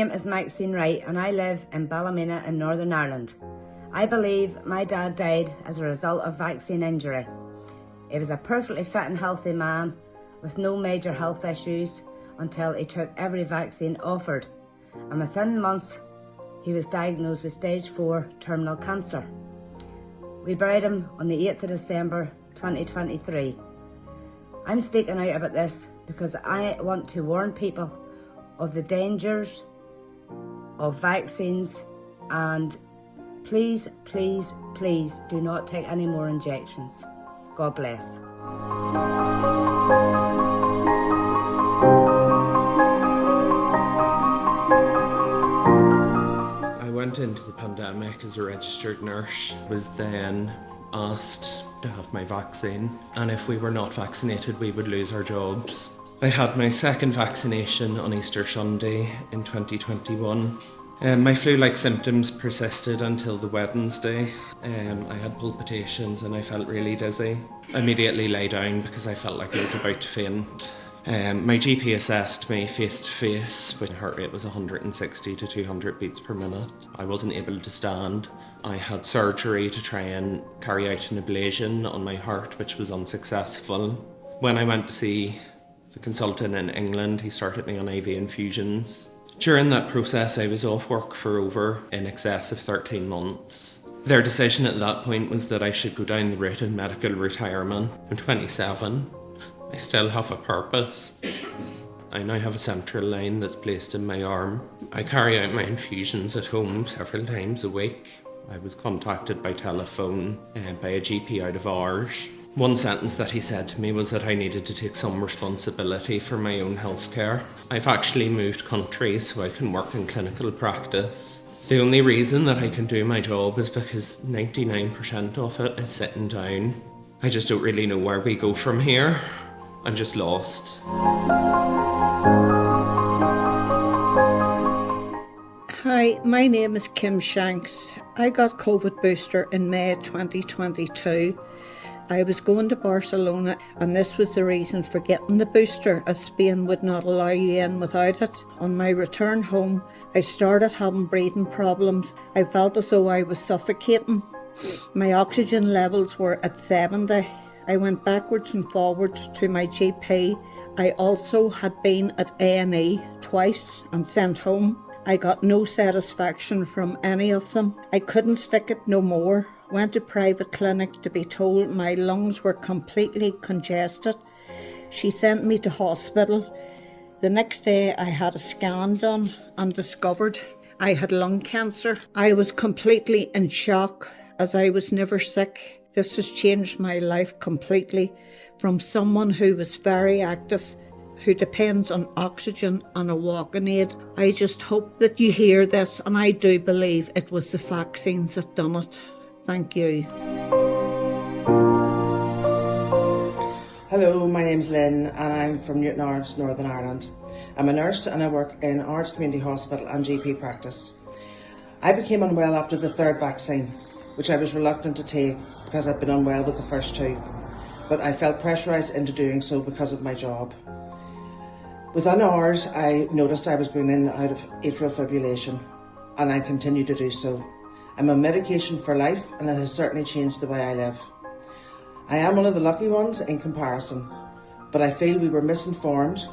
name is Maxine Wright and I live in Ballymena in Northern Ireland. I believe my dad died as a result of vaccine injury. He was a perfectly fit and healthy man with no major health issues until he took every vaccine offered, and within months he was diagnosed with stage 4 terminal cancer. We buried him on the 8th of December 2023. I'm speaking out about this because I want to warn people of the dangers of vaccines, and please, please, please do not take any more injections. God bless. I went into the pandemic as a registered nurse, was then asked to have my vaccine, and if we were not vaccinated we would lose our jobs. I had my second vaccination on Easter Sunday in 2021. My flu-like symptoms persisted until the Wednesday. I had palpitations and I felt really dizzy. I immediately lay down because I felt like I was about to faint. My GP assessed me face to face, with my heart rate was 160 to 200 beats per minute. I wasn't able to stand. I had surgery to try and carry out an ablation on my heart, which was unsuccessful. When I went to see the consultant in England, he started me on IV infusions. During that process, I was off work for in excess of 13 months. Their decision at that point was that I should go down the route of medical retirement. I'm 27. I still have a purpose. I now have a central line that's placed in my arm. I carry out my infusions at home several times a week. I was contacted by telephone by a GP out of hours. One sentence that he said to me was that I needed to take some responsibility for my own healthcare. I've actually moved countries so I can work in clinical practice. The only reason that I can do my job is because 99% of it is sitting down. I just don't really know where we go from here. I'm just lost. Hi, my name is Kim Shanks. I got COVID booster in May 2022. I was going to Barcelona and this was the reason for getting the booster, as Spain would not allow you in without it. On my return home, I started having breathing problems. I felt as though I was suffocating. My oxygen levels were at 70. I went backwards and forwards to my GP. I also had been at A&E twice and sent home. I got no satisfaction from any of them. I couldn't stick it no more. Went to private clinic to be told my lungs were completely congested. She sent me to hospital. The next day I had a scan done and discovered I had lung cancer. I was completely in shock as I was never sick. This has changed my life completely from someone who was very active, who depends on oxygen and a walking aid. I just hope that you hear this, and I do believe it was the vaccines that done it. Thank you. Hello, my name's Lynn and I'm from Newton Ards, Northern Ireland. I'm a nurse and I work in Ards Community Hospital and GP practice. I became unwell after the third vaccine, which I was reluctant to take because I'd been unwell with the first two, but I felt pressurised into doing so because of my job. Within hours, I noticed I was going in and out of atrial fibrillation, and I continue to do so. I'm on medication for life and it has certainly changed the way I live. I am one of the lucky ones in comparison, but I feel we were misinformed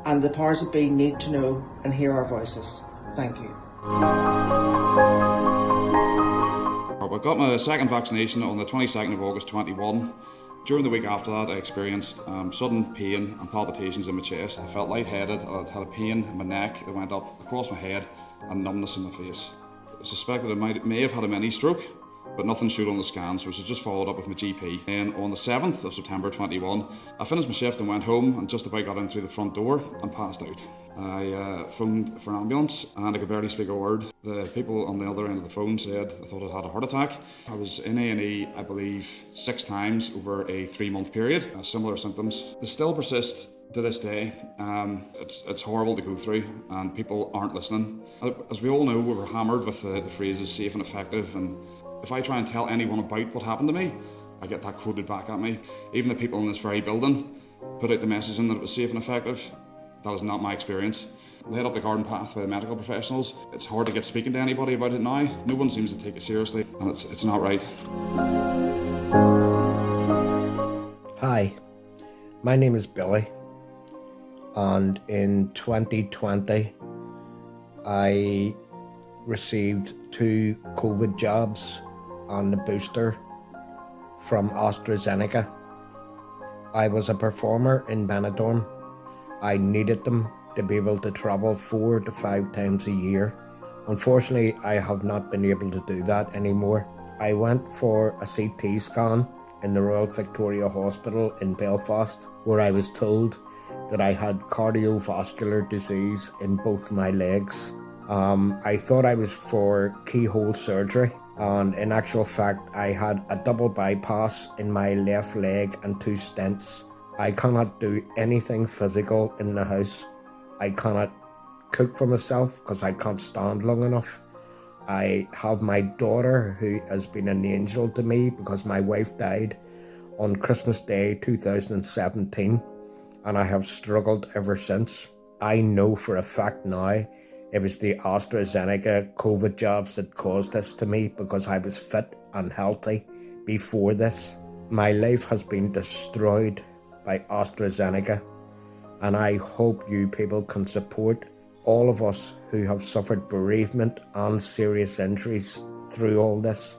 and the powers that be need to know and hear our voices. Thank you. I got my second vaccination on the 22nd of August 21. During the week after that I experienced sudden pain and palpitations in my chest. I felt lightheaded and I had a pain in my neck that went up across my head and numbness in my face. I suspected I may have had a mini stroke, but nothing showed on the scan, so I just followed up with my GP. And on the 7th of September 21, I finished my shift and went home and just about got in through the front door and passed out. I phoned for an ambulance and I could barely speak a word. The people on the other end of the phone said I thought I'd had a heart attack. I was in A&E, I believe, 6 times over a 3-month period. Similar symptoms. They still persist to this day. It's horrible to go through and people aren't listening. As we all know, we were hammered with the phrases safe and effective, and if I try and tell anyone about what happened to me, I get that quoted back at me. Even the people in this very building put out the messaging that it was safe and effective. That is not my experience. led up the garden path by the medical professionals. It's hard to get speaking to anybody about it now. No one seems to take it seriously, and it's not right. Hi, my name is Billy, and in 2020 I received 2 COVID jabs and the booster from AstraZeneca. I was a performer in Benidorm. I needed them to be able to travel 4 to 5 times a year. Unfortunately, I have not been able to do that anymore. I went for a CT scan in the Royal Victoria Hospital in Belfast, where I was told that I had cardiovascular disease in both my legs. I thought I was for keyhole surgery, and in actual fact I had a double bypass in my left leg and 2 stents. I cannot do anything physical in the house. I cannot cook for myself because I can't stand long enough. I have my daughter, who has been an angel to me because my wife died on Christmas Day 2017, and I have struggled ever since. I know for a fact now it was the AstraZeneca COVID jabs that caused this to me, because I was fit and healthy before this. My life has been destroyed by AstraZeneca, and I hope you people can support all of us who have suffered bereavement and serious injuries through all this,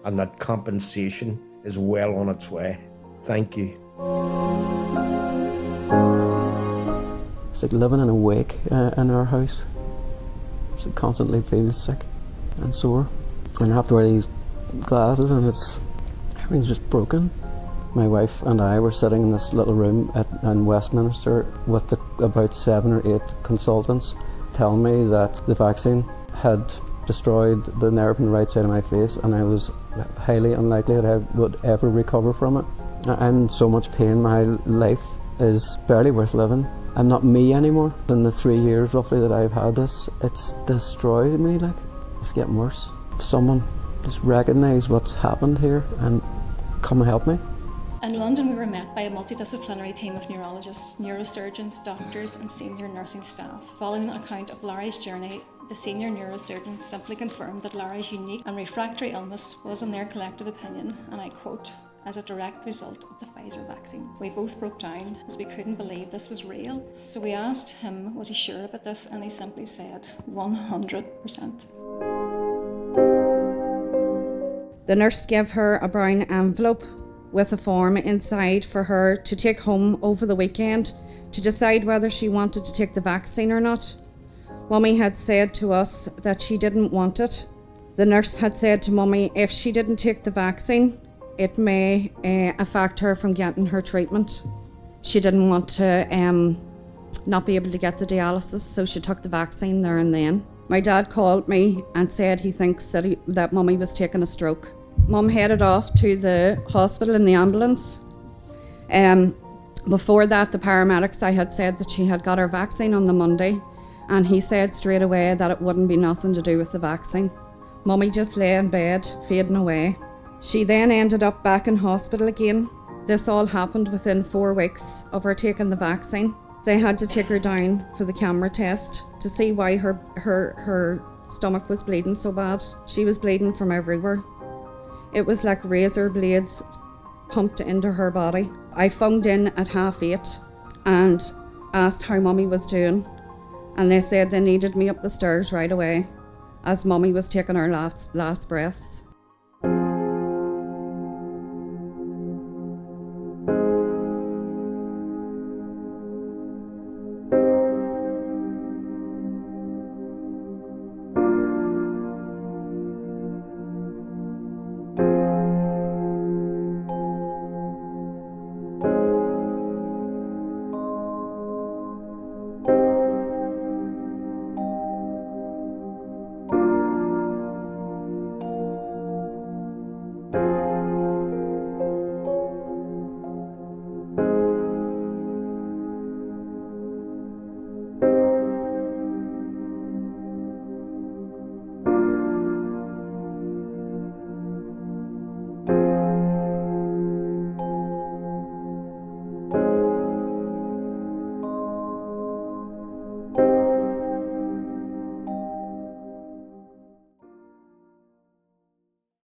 and that compensation is well on its way. Thank you. It's like living in a wake in our house. I constantly feel sick and sore, and I have to wear these glasses, and everything's just broken. My wife and I were sitting in this little room in Westminster with about 7 or 8 consultants telling me that the vaccine had destroyed the nerve on the right side of my face, and I was highly unlikely that I would ever recover from it. I'm in so much pain, my life is barely worth living. I'm not me anymore. In the 3 years roughly that I've had this, it's destroyed me. Like, it's getting worse. Someone just recognise what's happened here and come and help me. In London, we were met by a multidisciplinary team of neurologists, neurosurgeons, doctors and senior nursing staff. Following an account of Larry's journey, the senior neurosurgeons simply confirmed that Larry's unique and refractory illness was, in their collective opinion, and I quote, as a direct result of the Pfizer vaccine. We both broke down as we couldn't believe this was real. So we asked him, was he sure about this? And he simply said, 100%. The nurse gave her a brown envelope with a form inside for her to take home over the weekend to decide whether she wanted to take the vaccine or not. Mummy had said to us that she didn't want it. The nurse had said to Mummy if she didn't take the vaccine, it may affect her from getting her treatment. She didn't want to not be able to get the dialysis, so she took the vaccine there and then. My dad called me and said he thinks that Mummy was taking a stroke. Mum headed off to the hospital in the ambulance. Before that, the paramedics, I had said that she had got her vaccine on the Monday, and he said straight away that it wouldn't be nothing to do with the vaccine. Mummy just lay in bed, fading away. She then ended up back in hospital again. This all happened within 4 weeks of her taking the vaccine. They had to take her down for the camera test to see why her stomach was bleeding so bad. She was bleeding from everywhere. It was like razor blades pumped into her body. I phoned in at 8:30 and asked how Mummy was doing, and they said they needed me up the stairs right away as Mummy was taking her last breaths.